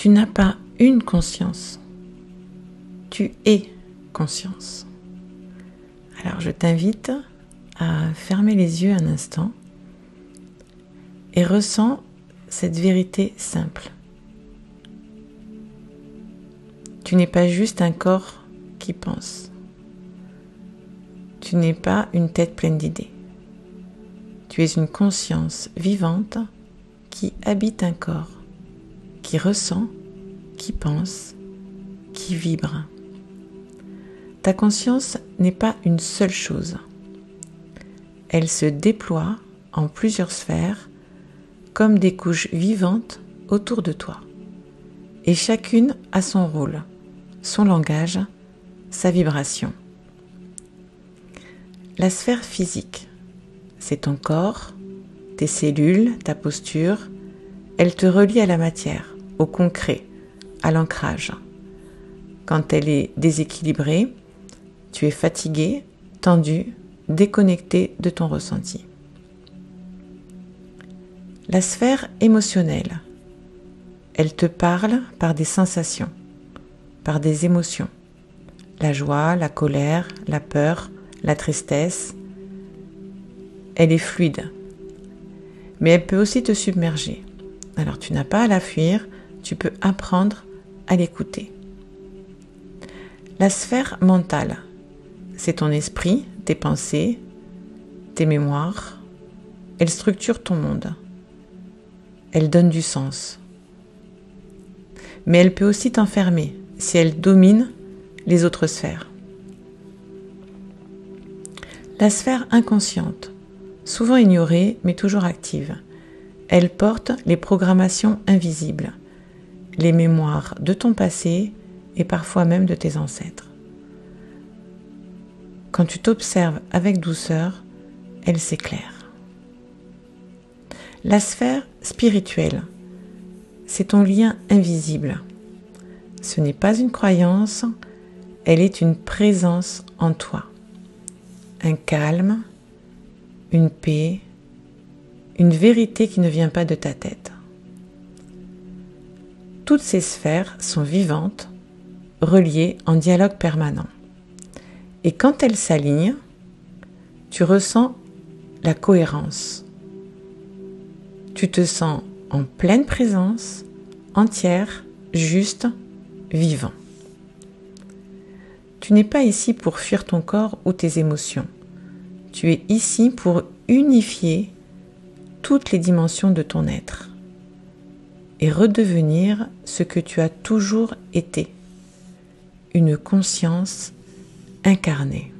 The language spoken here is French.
Tu n'as pas une conscience, tu es conscience. Alors je t'invite à fermer les yeux un instant et ressens cette vérité simple. Tu n'es pas juste un corps qui pense. Tu n'es pas une tête pleine d'idées. Tu es une conscience vivante qui habite un corps, qui ressent, qui pense, qui vibre. Ta conscience n'est pas une seule chose. Elle se déploie en plusieurs sphères comme des couches vivantes autour de toi. Et chacune a son rôle, son langage, sa vibration. La sphère physique, c'est ton corps, tes cellules, ta posture. Elle te relie à la matière, au concret, à l'ancrage. Quand elle est déséquilibrée, tu es fatigué, tendu, déconnecté de ton ressenti. La sphère émotionnelle, elle te parle par des sensations, par des émotions. La joie, la colère, la peur, la tristesse. Elle est fluide, mais elle peut aussi te submerger. Alors tu n'as pas à la fuir, tu peux apprendre à l'écouter. La sphère mentale, c'est ton esprit, tes pensées, tes mémoires. Elle structure ton monde. Elle donne du sens. Mais elle peut aussi t'enfermer si elle domine les autres sphères. La sphère inconsciente, souvent ignorée mais toujours active. Elle porte les programmations invisibles, les mémoires de ton passé et parfois même de tes ancêtres. Quand tu t'observes avec douceur, elle s'éclaire. La sphère spirituelle, c'est ton lien invisible. Ce n'est pas une croyance, elle est une présence en toi. Un calme, une paix, une vérité qui ne vient pas de ta tête. Toutes ces sphères sont vivantes, reliées en dialogue permanent. Et quand elles s'alignent, tu ressens la cohérence. Tu te sens en pleine présence, entière, juste, vivant. Tu n'es pas ici pour fuir ton corps ou tes émotions. Tu es ici pour unifier toutes les dimensions de ton être et redevenir ce que tu as toujours été, une conscience incarnée.